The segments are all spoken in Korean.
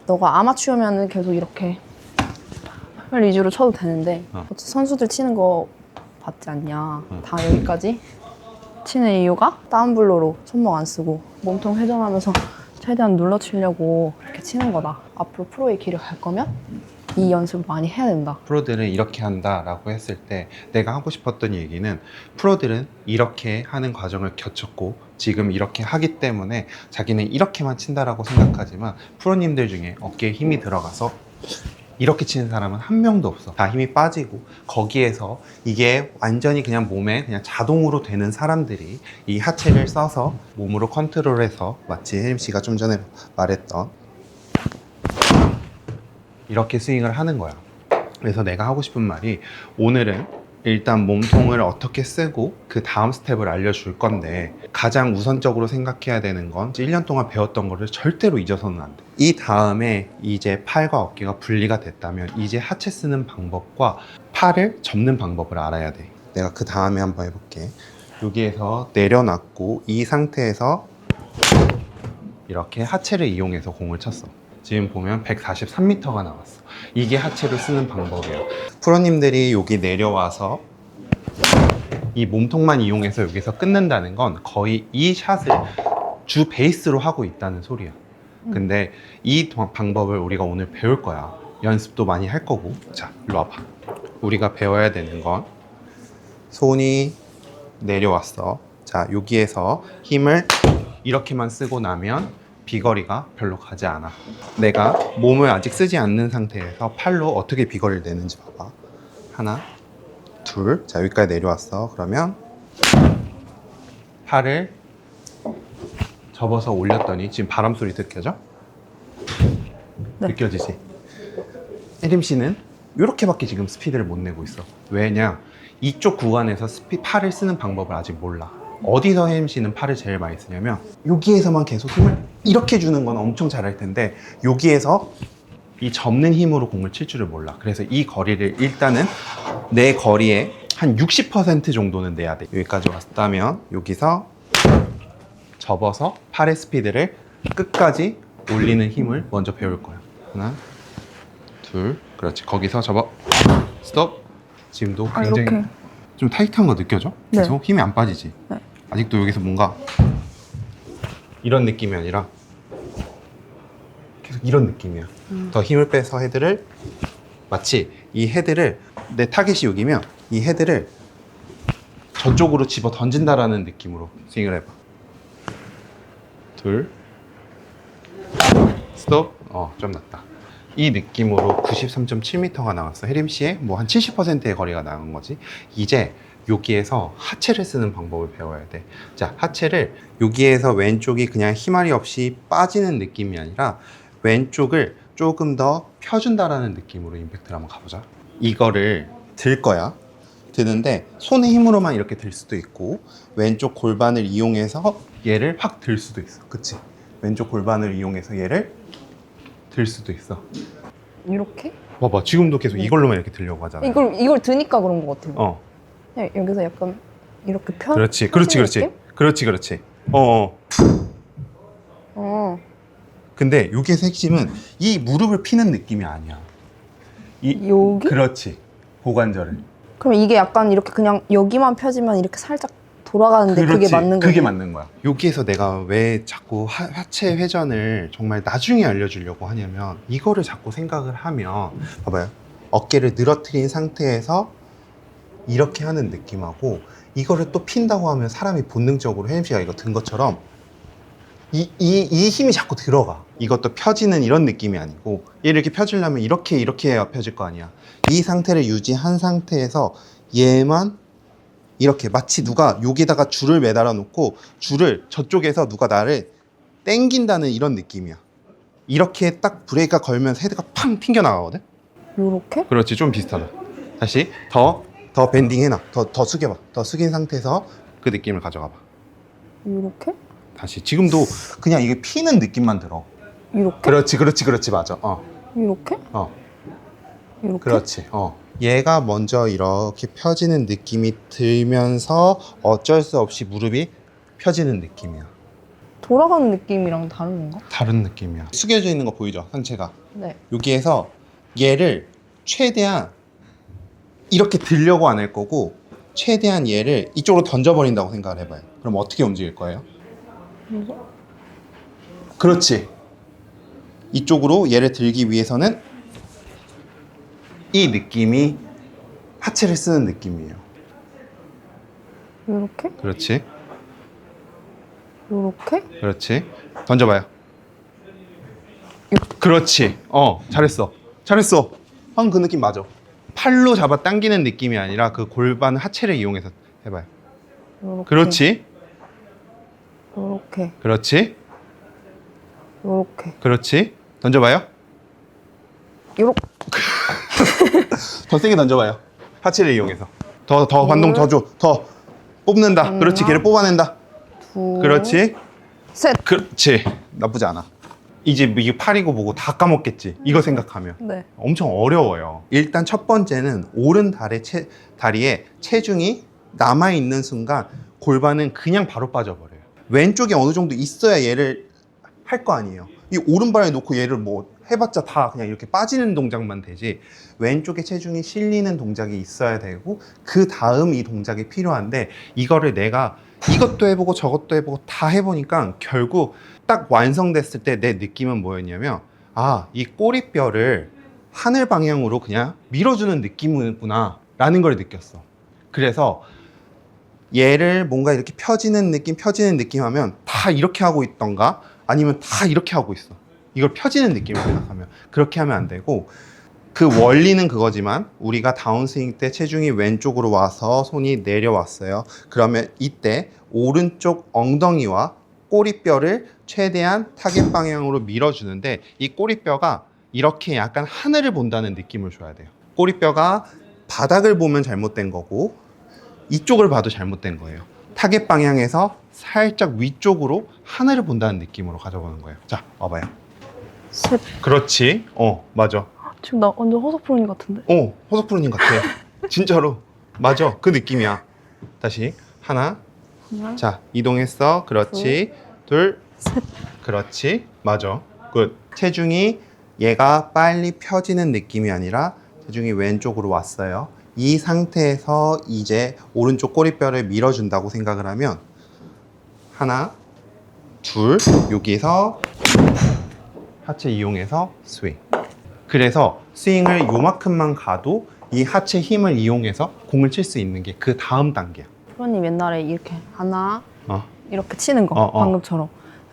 너가 아마추어면은 계속 이렇게 위주로 쳐도 되는데 선수들 치는 거 봤지 않냐. 다 여기까지 치는 이유가 다운블로로 손목 안 쓰고 몸통 회전하면서 최대한 눌러 치려고 그렇게 치는 거다. 앞으로 프로의 길을 갈 거면 이 연습을 많이 해야 된다. 프로들은 이렇게 한다라고 했을 때 내가 하고 싶었던 얘기는 프로들은 이렇게 하는 과정을 거쳤고 지금 이렇게 하기 때문에 자기는 이렇게만 친다라고 생각하지만 프로님들 중에 어깨에 힘이 들어가서 이렇게 치는 사람은 한 명도 없어. 다 힘이 빠지고 거기에서 이게 완전히 그냥 몸에 그냥 자동으로 되는 사람들이 이 하체를 써서 몸으로 컨트롤해서 마치 혜림 씨가 좀 전에 말했던 이렇게 스윙을 하는 거야. 그래서 내가 하고 싶은 말이 오늘은 일단 몸통을 어떻게 쓰고 그 다음 스텝을 알려줄 건데 가장 우선적으로 생각해야 되는 건 1년 동안 배웠던 거를 절대로 잊어서는 안 돼. 이 다음에 이제 팔과 어깨가 분리가 됐다면 이제 하체 쓰는 방법과 팔을 접는 방법을 알아야 돼. 내가 그 다음에 한번 해볼게. 여기에서 내려놨고 이 상태에서 이렇게 하체를 이용해서 공을 쳤어. 지금 보면 143m가 나왔어. 이게 하체로 쓰는 방법이에요. 프로님들이 여기 내려와서 이 몸통만 이용해서 여기서 끊는다는 건 거의 이 샷을 주 베이스로 하고 있다는 소리야. 근데 이 방법을 우리가 오늘 배울 거야. 연습도 많이 할 거고. 자, 일로 와봐. 우리가 배워야 되는 건 손이 내려왔어. 자, 여기에서 힘을 이렇게만 쓰고 나면 비거리가 별로 가지 않아. 내가 몸을 아직 쓰지 않는 상태에서 팔로 어떻게 비거리를 내는지 봐봐. 하나, 둘. 자, 여기까지 내려왔어. 그러면 팔을 접어서 올렸더니 지금 바람 소리 느껴져? 네. 느껴지지? 혜림 씨는 이렇게밖에 지금 스피드를 못 내고 있어. 왜냐? 이쪽 구간에서 팔을 쓰는 방법을 아직 몰라. 어디서 혜림 씨는 팔을 제일 많이 쓰냐면 여기에서만 계속 힘을 이렇게 주는 건 엄청 잘할 텐데 여기에서 이 접는 힘으로 공을 칠 줄을 몰라. 그래서 이 거리를 일단은 내 거리의 한 60% 정도는 내야 돼. 여기까지 왔다면 여기서 접어서 팔의 스피드를 끝까지 올리는 힘을 먼저 배울 거야. 하나, 둘, 그렇지. 거기서 접어, 스톱. 지금도 굉장히 이렇게. 좀 타이트한 거 느껴져? 네. 계속 힘이 안 빠지지? 네. 아직도 여기서 뭔가 이런 느낌이 아니라 계속 이런 느낌이야. 더 힘을 빼서 헤드를 마치 이 헤드를 내 타겟이 여기면 이 헤드를 저쪽으로 집어 던진다라는 느낌으로 스윙을 해봐. 둘, 스톱. 좀 낫다. 이 느낌으로 93.7m가 나왔어. 혜림 씨의 뭐 한 70%의 거리가 나온 거지. 이제 여기에서 하체를 쓰는 방법을 배워야 돼. 자, 하체를 여기에서 왼쪽이 그냥 힘알이 없이 빠지는 느낌이 아니라 왼쪽을 조금 더 펴준다라는 느낌으로 임팩트를 한번 가보자. 이거를 들 거야. 드는데 손의 힘으로만 이렇게 들 수도 있고 왼쪽 골반을 이용해서 얘를 확 들 수도 있어. 그치? 왼쪽 골반을 이용해서 얘를 들 수도 있어. 이렇게? 봐봐, 지금도 계속 이걸로만 이렇게 들려고 하잖아. 이걸 드니까 그런 것 같아요. 어, 여기서 약간 이렇게 그렇지. 느낌? 그렇지. 근데 여기에서 핵심은 이 무릎을 피는 느낌이 아니야. 여기? 그렇지. 고관절을. 그럼 이게 약간 이렇게 그냥 여기만 펴지면 이렇게 살짝 돌아가는데 그게 맞는 거예요? 그게 맞는 거야. 여기에서 내가 왜 자꾸 하체 회전을 정말 나중에 알려주려고 하냐면 이거를 자꾸 생각을 하면 봐봐요. 어깨를 늘어뜨린 상태에서 이렇게 하는 느낌하고 이거를 또 핀다고 하면 사람이 본능적으로 혜림 씨가 이거 든 것처럼 이 힘이 자꾸 들어가. 이것도 펴지는 이런 느낌이 아니고 얘를 이렇게 펴주려면 이렇게 해야 펴질 거 아니야. 이 상태를 유지한 상태에서 얘만 이렇게 마치 누가 여기다가 줄을 매달아 놓고 줄을 저쪽에서 누가 나를 땡긴다는 이런 느낌이야. 이렇게 딱 브레이크가 걸면 헤드가 팡 튕겨 나가거든. 요렇게? 그렇지, 좀 비슷하다. 다시 더 밴딩 해놔. 더 숙여봐. 더 숙인 상태에서 그 느낌을 가져가 봐. 요렇게? 다시. 지금도 그냥 이게 피는 느낌만 들어. 이렇게? 그렇지, 맞아. 이렇게? 이렇게? 그렇지. 얘가 먼저 이렇게 펴지는 느낌이 들면서 어쩔 수 없이 무릎이 펴지는 느낌이야. 돌아가는 느낌이랑 다른 건가? 다른 느낌이야. 숙여져 있는 거 보이죠? 상체가. 네. 여기에서 얘를 최대한 이렇게 들려고 안 할 거고 최대한 얘를 이쪽으로 던져버린다고 생각을 해봐요. 그럼 어떻게 움직일 거예요? 그렇지. 이쪽으로 얘를 들기 위해서는 이 느낌이 하체를 쓰는 느낌이에요. 이렇게? 그렇지. 이렇게? 그렇지. 던져봐요. 그렇지. 잘했어. 잘했어. 방금 그 느낌 맞아. 팔로 잡아 당기는 느낌이 아니라 그 골반 하체를 이용해서 해봐요. 이렇게. 그렇지. 이렇게. 그렇지. 이렇게. 그렇지. 던져봐요. 이렇게. 더 세게 던져봐요. 하체를 이용해서. 더 반동 더 줘. 더 뽑는다. 하나. 그렇지. 걔를 뽑아낸다. 둘. 그렇지. 셋. 그렇지. 나쁘지 않아. 이제 이게 팔이고 뭐고 다 까먹겠지. 이거 생각하면. 네. 엄청 어려워요. 일단 첫 번째는 오른 다리에 체중이 남아있는 순간 골반은 그냥 바로 빠져버려요. 왼쪽에 어느 정도 있어야 얘를 할 거 아니에요. 이 오른발에 놓고 얘를 뭐 해봤자 다 그냥 이렇게 빠지는 동작만 되지, 왼쪽에 체중이 실리는 동작이 있어야 되고 그 다음 이 동작이 필요한데, 이거를 내가 이것도 해보고 저것도 해보고 다 해보니까 결국 딱 완성됐을 때 내 느낌은 뭐였냐면, 이 꼬리뼈를 하늘 방향으로 그냥 밀어주는 느낌이구나 라는 걸 느꼈어. 그래서 얘를 뭔가 이렇게 펴지는 느낌 하면 다 이렇게 하고 있던가 아니면 다 이렇게 하고 있어. 이걸 펴지는 느낌으로 생각하면 그렇게 하면 안 되고, 그 원리는 그거지만 우리가 다운스윙 때 체중이 왼쪽으로 와서 손이 내려왔어요. 그러면 이때 오른쪽 엉덩이와 꼬리뼈를 최대한 타겟 방향으로 밀어주는데, 이 꼬리뼈가 이렇게 약간 하늘을 본다는 느낌을 줘야 돼요. 꼬리뼈가 바닥을 보면 잘못된 거고 이쪽을 봐도 잘못된 거예요. 타겟 방향에서 살짝 위쪽으로 하늘을 본다는 느낌으로 가져보는 거예요. 자, 와봐요. 셋. 그렇지. 맞아. 지금 나 완전 허석프로님 같은데? 호석프로님 같아. 진짜로. 맞아. 그 느낌이야. 다시. 하나. 자, 이동했어. 그렇지. 둘. 셋. 그렇지. 맞아. 굿. 체중이 얘가 빨리 펴지는 느낌이 아니라 체중이 왼쪽으로 왔어요. 이 상태에서 이제 오른쪽 꼬리뼈를 밀어준다고 생각을 하면, 하나, 둘, 여기서 하체 이용해서 스윙. 그래서 스윙을 요만큼만 가도 이 하체 힘을 이용해서 공을 칠 수 있는 게 그 다음 단계야. 프로님 옛날에 이렇게 하나 이렇게 치는 거 어. 방금처럼.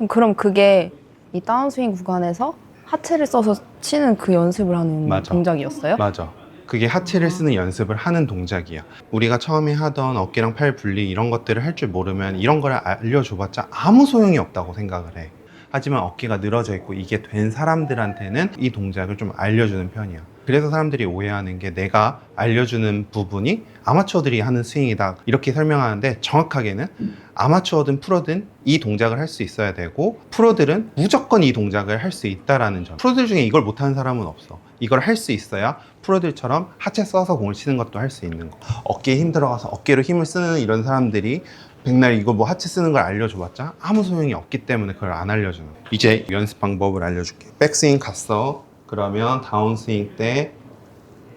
그럼 그게 이 다운스윙 구간에서 하체를 써서 치는 그 연습을 하는 맞아. 동작이었어요? 맞아. 그게 하체를 쓰는 연습을 하는 동작이야. 우리가 처음에 하던 어깨랑 팔 분리 이런 것들을 할 줄 모르면 이런 걸 알려줘봤자 아무 소용이 없다고 생각을 해. 하지만 어깨가 늘어져 있고 이게 된 사람들한테는 이 동작을 좀 알려주는 편이야. 그래서 사람들이 오해하는 게, 내가 알려주는 부분이 아마추어들이 하는 스윙이다 이렇게 설명하는데, 정확하게는 아마추어든 프로든 이 동작을 할 수 있어야 되고, 프로들은 무조건 이 동작을 할 수 있다라는 점. 프로들 중에 이걸 못하는 사람은 없어. 이걸 할 수 있어야 프로들처럼 하체 써서 공을 치는 것도 할 수 있는 거. 어깨에 힘 들어가서 어깨로 힘을 쓰는 이런 사람들이 백날 이거 뭐 하체 쓰는 걸 알려줘봤자 아무 소용이 없기 때문에 그걸 안 알려주는 거야. 이제 연습 방법을 알려줄게. 백스윙 갔어. 그러면 다운스윙 때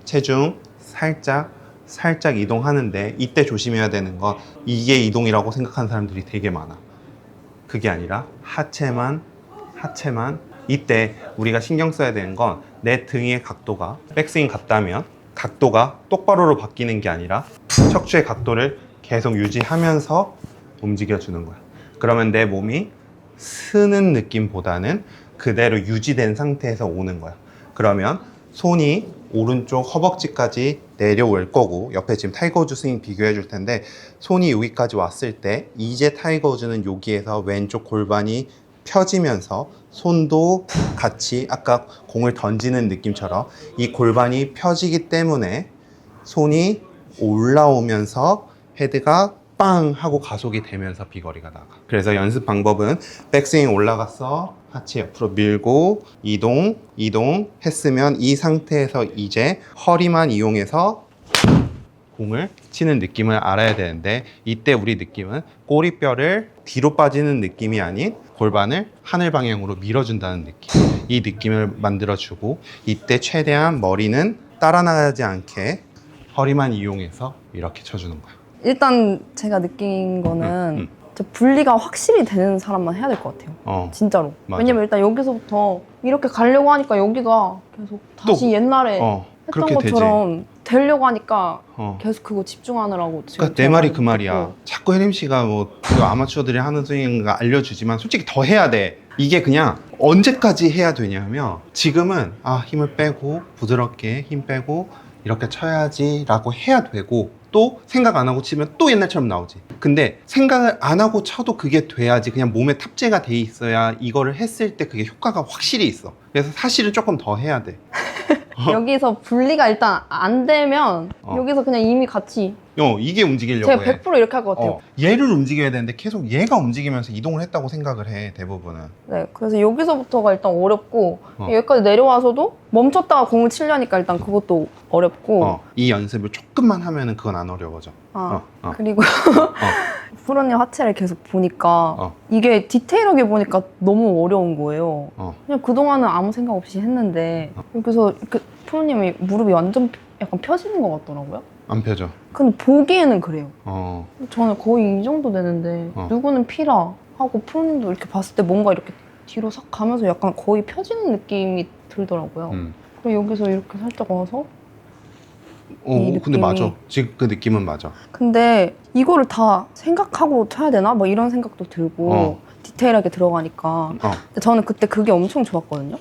체중 살짝 이동하는데, 이때 조심해야 되는 건, 이게 이동이라고 생각하는 사람들이 되게 많아. 그게 아니라 하체만. 이때 우리가 신경 써야 되는 건, 내 등의 각도가 백스윙 갔다면 각도가 똑바로로 바뀌는 게 아니라 척추의 각도를 계속 유지하면서 움직여주는 거야. 그러면 내 몸이 스는 느낌보다는 그대로 유지된 상태에서 오는 거야. 그러면 손이 오른쪽 허벅지까지 내려올 거고, 옆에 지금 타이거 우즈 스윙 비교해 줄 텐데, 손이 여기까지 왔을 때 이제 타이거 우즈는 여기에서 왼쪽 골반이 펴지면서 손도 같이 아까 공을 던지는 느낌처럼 이 골반이 펴지기 때문에 손이 올라오면서 헤드가 빵 하고 가속이 되면서 비거리가 나가. 그래서 연습 방법은 백스윙 올라갔어, 하체 옆으로 밀고 이동 했으면 이 상태에서 이제 허리만 이용해서 공을 치는 느낌을 알아야 되는데, 이때 우리 느낌은 꼬리뼈를 뒤로 빠지는 느낌이 아닌 골반을 하늘 방향으로 밀어준다는 느낌. 이 느낌을 만들어주고 이때 최대한 머리는 따라 나가지 않게 허리만 이용해서 이렇게 쳐주는 거야. 일단 제가 느낀 거는 저 분리가 확실히 되는 사람만 해야 될 것 같아요. 진짜로. 맞아. 왜냐면 일단 여기서부터 이렇게 가려고 하니까 여기가 계속 다시 옛날에 했던 그렇게 것처럼 되려고 하니까 계속 그거 집중하느라고 지금 그러니까 내 말이 그 말이야. 자꾸 혜림 씨가 뭐 아마추어들이 하는 스윙 알려주지만 솔직히 더 해야 돼. 이게 그냥 언제까지 해야 되냐면 지금은 힘을 빼고 부드럽게 힘 빼고 이렇게 쳐야지 라고 해야 되고 또 생각 안 하고 치면 또 옛날처럼 나오지. 근데 생각을 안 하고 쳐도 그게 돼야지. 그냥 몸에 탑재가 돼 있어야 이거를 했을 때 그게 효과가 확실히 있어. 그래서 사실은 조금 더 해야 돼. 여기서 분리가 일단 안 되면 여기서 그냥 이미 같이 이게 움직이려고 제가 해. 100% 이렇게 할 것 같아요. 얘를 움직여야 되는데 계속 얘가 움직이면서 이동을 했다고 생각을 해, 대부분은. 네, 그래서 여기서부터가 일단 어렵고 여기까지 내려와서도 멈췄다가 공을 치려니까 일단 그것도 어렵고 이 연습을 조금만 하면은 그건 안 어려워져. 그리고 프로님 하체를 계속 보니까 이게 디테일하게 보니까 너무 어려운 거예요. 그냥 그동안은 아무 생각 없이 했는데 여기서 이렇게 프로님이 무릎이 완전 약간 펴지는 것 같더라고요. 안 펴져. 근데 보기에는 그래요. 어. 저는 거의 이 정도 되는데 누구는 피라 하고 프로님도 이렇게 봤을 때 뭔가 이렇게 뒤로 싹 가면서 약간 거의 펴지는 느낌이 들더라고요. 그리고 여기서 이렇게 살짝 와서 근데 맞아. 지금 그 느낌은 맞아. 근데 이거를 다 생각하고 쳐야 되나? 뭐 이런 생각도 들고 디테일하게 들어가니까 근데 저는 그때 그게 엄청 좋았거든요.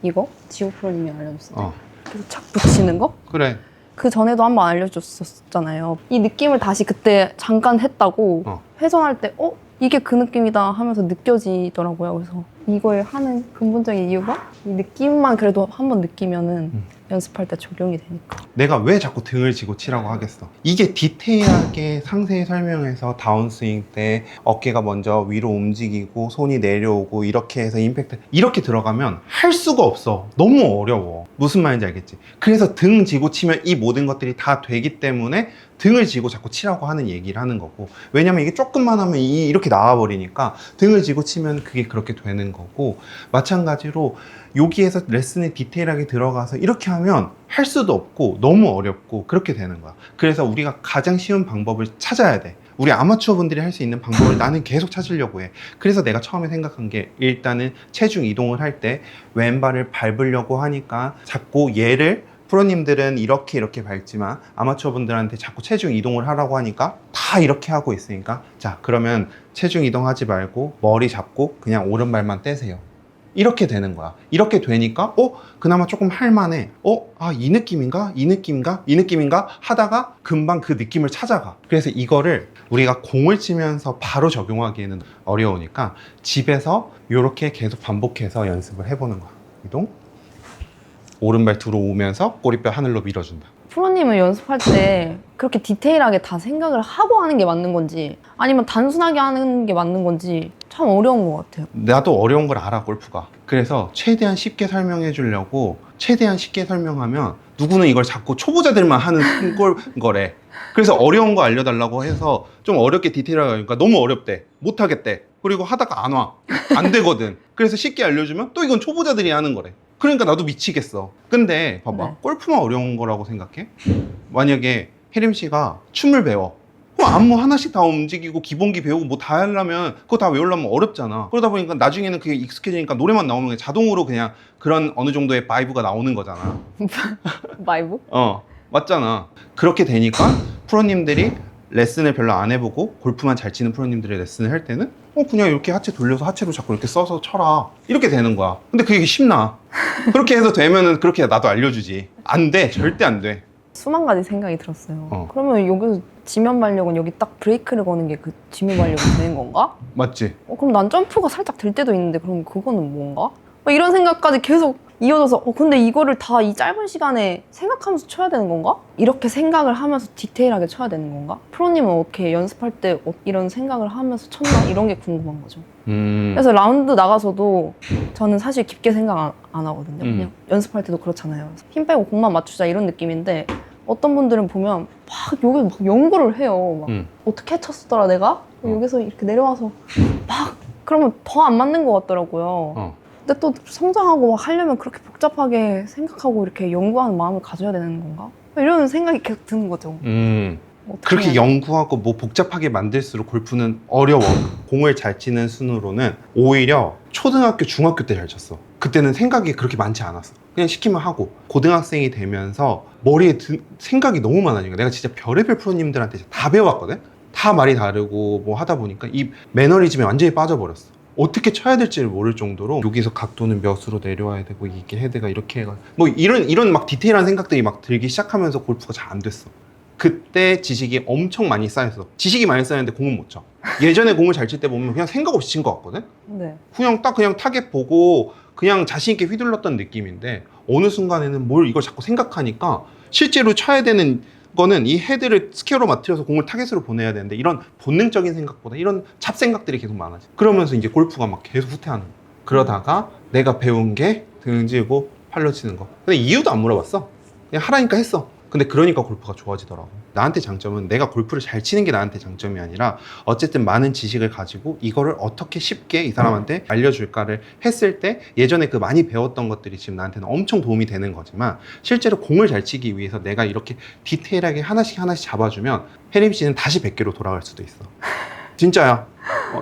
이거 지호 프로님이 알려줬을 때 그래서 착 붙이는 거? 그래. 그 전에도 한번 알려줬었잖아요. 이 느낌을 다시 그때 잠깐 했다고 회전할 때 이게 그 느낌이다 하면서 느껴지더라고요. 그래서 이걸 하는 근본적인 이유가 이 느낌만 그래도 한번 느끼면은 연습할 때 적용이 되니까. 내가 왜 자꾸 등을 쥐고 치라고 하겠어. 이게 디테일하게 상세히 설명해서 다운스윙 때 어깨가 먼저 위로 움직이고 손이 내려오고 이렇게 해서 임팩트 이렇게 들어가면 할 수가 없어. 너무 어려워. 무슨 말인지 알겠지? 그래서 등 쥐고 치면 이 모든 것들이 다 되기 때문에 등을 쥐고 자꾸 치라고 하는 얘기를 하는 거고, 왜냐면 이게 조금만 하면 이렇게 나와버리니까 등을 쥐고 치면 그게 그렇게 되는 거고, 마찬가지로 여기에서 레슨에 디테일하게 들어가서 이렇게 하면 할 수도 없고 너무 어렵고 그렇게 되는 거야. 그래서 우리가 가장 쉬운 방법을 찾아야 돼. 우리 아마추어 분들이 할 수 있는 방법을 나는 계속 찾으려고 해. 그래서 내가 처음에 생각한 게 일단은 체중 이동을 할 때 왼발을 밟으려고 하니까 자꾸 얘를 프로님들은 이렇게 밟지만 아마추어 분들한테 자꾸 체중 이동을 하라고 하니까 다 이렇게 하고 있으니까 자 그러면 체중 이동하지 말고 머리 잡고 그냥 오른발만 떼세요. 이렇게 되는 거야. 이렇게 되니까 그나마 조금 할만해. 이 느낌인가? 이 느낌인가? 이 느낌인가? 하다가 금방 그 느낌을 찾아가. 그래서 이거를 우리가 공을 치면서 바로 적용하기에는 어려우니까 집에서 이렇게 계속 반복해서 연습을 해보는 거야. 이동, 오른발 들어오면서 꼬리뼈 하늘로 밀어준다. 프로님은 연습할 때 그렇게 디테일하게 다 생각을 하고 하는 게 맞는 건지 아니면 단순하게 하는 게 맞는 건지 참 어려운 것 같아요. 나도 어려운 걸 알아, 골프가. 그래서 최대한 쉽게 설명해 주려고 최대한 쉽게 설명하면 누구는 이걸 자꾸 초보자들만 하는 거래. 그래서 어려운 거 알려달라고 해서 좀 어렵게 디테일하게 하니까 너무 어렵대. 못하겠대. 그리고 하다가 안 와. 안 되거든. 그래서 쉽게 알려주면 또 이건 초보자들이 하는 거래. 그러니까 나도 미치겠어. 근데 봐봐. 골프만 어려운 거라고 생각해? 만약에 혜림 씨가 춤을 배워. 그럼 안무 하나씩 다 움직이고 기본기 배우고 뭐 다 하려면 그거 다 외우려면 어렵잖아. 그러다 보니까 나중에는 그게 익숙해지니까 노래만 나오면 자동으로 그냥 그런 어느 정도의 바이브가 나오는 거잖아. 바이브? 맞잖아. 그렇게 되니까 프로님들이 레슨을 별로 안 해보고 골프만 잘 치는 프로님들의 레슨을 할 때는 그냥 이렇게 하체 돌려서 하체로 자꾸 이렇게 써서 쳐라. 이렇게 되는 거야. 근데 그게 쉽나? 그렇게 해서 되면은 그렇게 나도 알려주지. 안 돼. 절대 안 돼. 수만 가지 생각이 들었어요. 그러면 여기서 지면 발력은 여기 딱 브레이크를 거는 게 그 지면 발력이 되는 건가? 맞지? 그럼 난 점프가 살짝 될 때도 있는데 그럼 그거는 뭔가? 이런 생각까지 계속 이어져서 근데 이거를 다 이 짧은 시간에 생각하면서 쳐야 되는 건가? 이렇게 생각을 하면서 디테일하게 쳐야 되는 건가? 프로님은 어떻게 연습할 때 이런 생각을 하면서 쳤나? 이런 게 궁금한 거죠. 그래서 라운드 나가서도 저는 사실 깊게 생각 안 하거든요. 그냥 연습할 때도 그렇잖아요. 힘 빼고 공만 맞추자 이런 느낌인데 어떤 분들은 보면 막 여기 막 연구를 해요. 막 어떻게 쳤었더라 내가? 여기서 이렇게 내려와서 막 그러면 더 안 맞는 것 같더라고요. 어. 근데 또 성장하고 막 하려면 그렇게 복잡하게 생각하고 이렇게 연구하는 마음을 가져야 되는 건가? 이런 생각이 계속 드는 거죠. 어떻게 그렇게 해야 돼? 연구하고 뭐 복잡하게 만들수록 골프는 어려워. 공을 잘 치는 순으로는 오히려 초등학교, 중학교 때 잘 쳤어. 그때는 생각이 그렇게 많지 않았어. 그냥 시키면 하고. 고등학생이 되면서 머리에 생각이 너무 많아지니까 내가 진짜 별의별 프로님들한테 다 배워왔거든? 다 말이 다르고 뭐 하다 보니까 이 매너리즘에 완전히 빠져버렸어. 어떻게 쳐야 될지를 모를 정도로 여기서 각도는 몇으로 내려와야 되고 이게 헤드가 이렇게 해가 뭐 이런 막 디테일한 생각들이 막 들기 시작하면서 골프가 잘 안 됐어. 그때 지식이 엄청 많이 쌓였어. 지식이 많이 쌓였는데 공은 못 쳐. 예전에 공을 잘 칠 때 보면 그냥 생각 없이 친 것 같거든? 네. 그냥 타겟 보고 그냥 자신있게 휘둘렀던 느낌인데 어느 순간에는 뭘 이걸 자꾸 생각하니까 실제로 쳐야 되는 거는 이 헤드를 스퀘어로 맞춰서 공을 타겟으로 보내야 되는데 이런 본능적인 생각보다 이런 잡생각들이 계속 많아져. 그러면서 이제 골프가 막 계속 후퇴하는 거야. 그러다가 내가 배운 게 등지고 팔로 치는 거. 근데 이유도 안 물어봤어. 그냥 하라니까 했어. 근데 그러니까 골프가 좋아지더라고. 나한테 장점은 내가 골프를 잘 치는 게 나한테 장점이 아니라 어쨌든 많은 지식을 가지고 이거를 어떻게 쉽게 이 사람한테 알려줄까를 했을 때 예전에 그 많이 배웠던 것들이 지금 나한테는 엄청 도움이 되는 거지만 실제로 공을 잘 치기 위해서 내가 이렇게 디테일하게 하나씩 잡아주면 혜림 씨는 다시 100개로 돌아갈 수도 있어. 진짜야.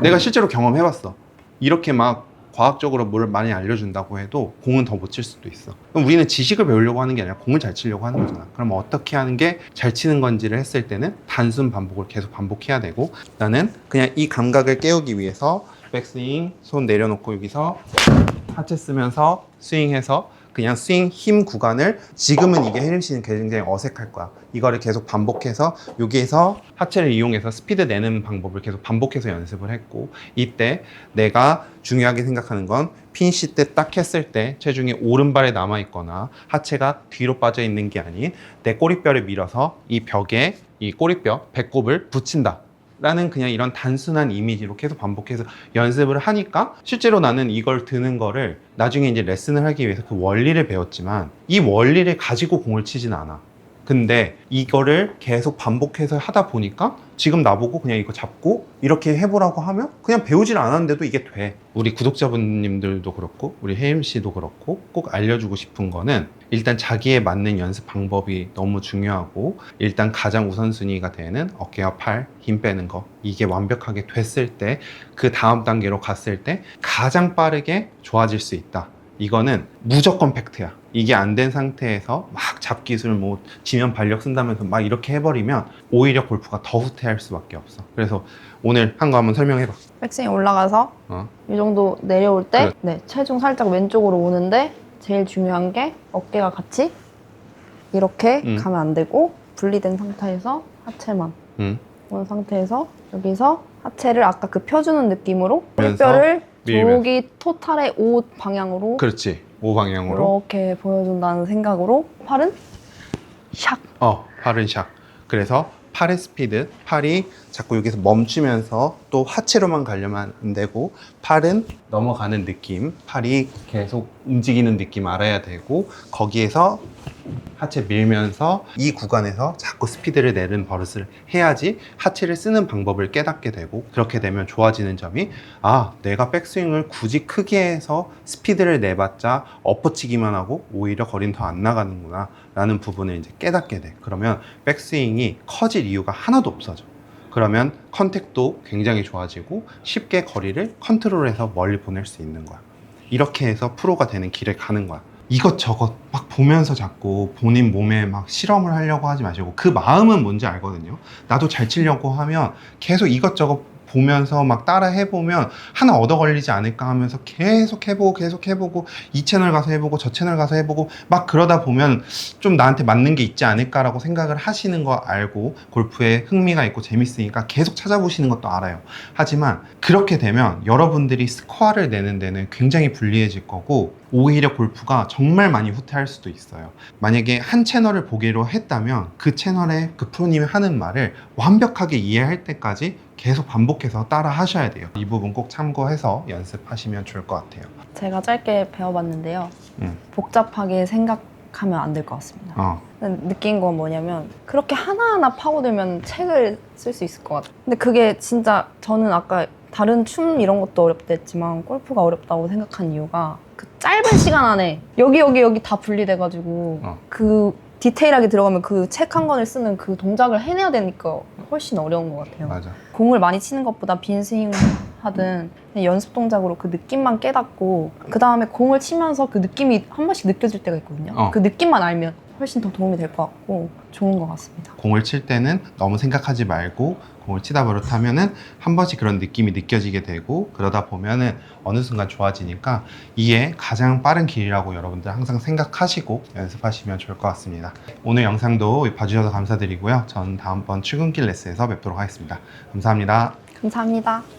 내가 실제로 경험해봤어. 이렇게 막 과학적으로 뭘 많이 알려준다고 해도 공은 더 못 칠 수도 있어. 그럼 우리는 지식을 배우려고 하는 게 아니라 공을 잘 치려고 하는 거잖아. 그럼 어떻게 하는 게 잘 치는 건지를 했을 때는 단순 반복을 계속 반복해야 되고 나는 그냥 이 감각을 깨우기 위해서 백스윙, 손 내려놓고 여기서 하체 쓰면서 스윙해서 그냥 스윙 힘 구간을 지금은 이게 혜림 씨는 굉장히 어색할 거야. 이거를 계속 반복해서 여기에서 하체를 이용해서 스피드 내는 방법을 계속 반복해서 연습을 했고 이때 내가 중요하게 생각하는 건 핀시 때 딱 했을 때 체중이 오른발에 남아있거나 하체가 뒤로 빠져 있는 게 아닌 내 꼬리뼈를 밀어서 이 벽에 이 꼬리뼈, 배꼽을 붙인다. 라는 그냥 이런 단순한 이미지로 계속 반복해서 연습을 하니까 실제로 나는 이걸 드는 거를 나중에 이제 레슨을 하기 위해서 그 원리를 배웠지만 이 원리를 가지고 공을 치진 않아. 근데 이거를 계속 반복해서 하다 보니까 지금 나보고 그냥 이거 잡고 이렇게 해보라고 하면 그냥 배우질 않았는데도 이게 돼. 우리 구독자분님들도 그렇고 우리 혜임 씨도 그렇고 꼭 알려주고 싶은 거는 일단 자기에 맞는 연습 방법이 너무 중요하고 일단 가장 우선순위가 되는 어깨와 팔 힘 빼는 거 이게 완벽하게 됐을 때 그 다음 단계로 갔을 때 가장 빠르게 좋아질 수 있다. 이거는 무조건 팩트야. 이게 안 된 상태에서 막 잡기술 뭐 지면 발력 쓴다면서 막 이렇게 해버리면 오히려 골프가 더 후퇴할 수밖에 없어. 그래서 오늘 한 거 한번 설명해봐. 백스윙 올라가서 이 정도 내려올 때 그래. 네, 체중 살짝 왼쪽으로 오는데 제일 중요한 게 어깨가 같이 이렇게 가면 안 되고 분리된 상태에서 하체만 오는 상태에서 여기서 하체를 아까 그 펴주는 느낌으로 꼬리뼈를 저기 토탈의 5 방향으로 그렇지. 5 방향으로 이렇게 보여준다는 생각으로 팔은 샥 팔은 샥. 그래서 팔의 스피드, 팔이 자꾸 여기서 멈추면서 또 하체로만 가려면 안 되고 팔은 넘어가는 느낌, 팔이 계속 움직이는 느낌 알아야 되고 거기에서 하체 밀면서 이 구간에서 자꾸 스피드를 내는 버릇을 해야지 하체를 쓰는 방법을 깨닫게 되고 그렇게 되면 좋아지는 점이 내가 백스윙을 굳이 크게 해서 스피드를 내봤자 엎어치기만 하고 오히려 거리는 더 안 나가는구나 라는 부분을 이제 깨닫게 돼. 그러면 백스윙이 커질 이유가 하나도 없어져. 그러면 컨택도 굉장히 좋아지고 쉽게 거리를 컨트롤해서 멀리 보낼 수 있는 거야. 이렇게 해서 프로가 되는 길을 가는 거야. 이것저것 막 보면서 자꾸 본인 몸에 막 실험을 하려고 하지 마시고 그 마음은 뭔지 알거든요. 나도 잘 치려고 하면 계속 이것저것 보면서 막 따라 해보면 하나 얻어 걸리지 않을까 하면서 계속 해보고 이 채널 가서 해보고 저 채널 가서 해보고 막 그러다 보면 좀 나한테 맞는 게 있지 않을까라고 생각을 하시는 거 알고 골프에 흥미가 있고 재밌으니까 계속 찾아보시는 것도 알아요. 하지만 그렇게 되면 여러분들이 스코어를 내는 데는 굉장히 불리해질 거고 오히려 골프가 정말 많이 후퇴할 수도 있어요. 만약에 한 채널을 보기로 했다면 그 채널에 그 프로님이 하는 말을 완벽하게 이해할 때까지 계속 반복해서 따라 하셔야 돼요. 이 부분 꼭 참고해서 연습하시면 좋을 것 같아요. 제가 짧게 배워봤는데요. 복잡하게 생각하면 안 될 것 같습니다. 느낀 건 뭐냐면 그렇게 하나하나 파고들면 책을 쓸 수 있을 것 같아요. 근데 그게 진짜 저는 아까 다른 춤 이런 것도 어렵다 했지만 골프가 어렵다고 생각한 이유가 그 짧은 시간 안에 여기 다 분리돼가지고 그 디테일하게 들어가면 그 책 한 권을 쓰는 그 동작을 해내야 되니까 훨씬 어려운 것 같아요. 맞아. 공을 많이 치는 것보다 빈 스윙 하든 그냥 연습 동작으로 그 느낌만 깨닫고 그 다음에 공을 치면서 그 느낌이 한 번씩 느껴질 때가 있거든요. 그 느낌만 알면 훨씬 더 도움이 될 것 같고 좋은 것 같습니다. 공을 칠 때는 너무 생각하지 말고 공을 치다 버릇하면은 한 번씩 그런 느낌이 느껴지게 되고 그러다 보면은 어느 순간 좋아지니까 이게 가장 빠른 길이라고 여러분들 항상 생각하시고 연습하시면 좋을 것 같습니다. 오늘 영상도 봐주셔서 감사드리고요. 전 다음번 출근길 레슨에서 뵙도록 하겠습니다. 감사합니다. 감사합니다.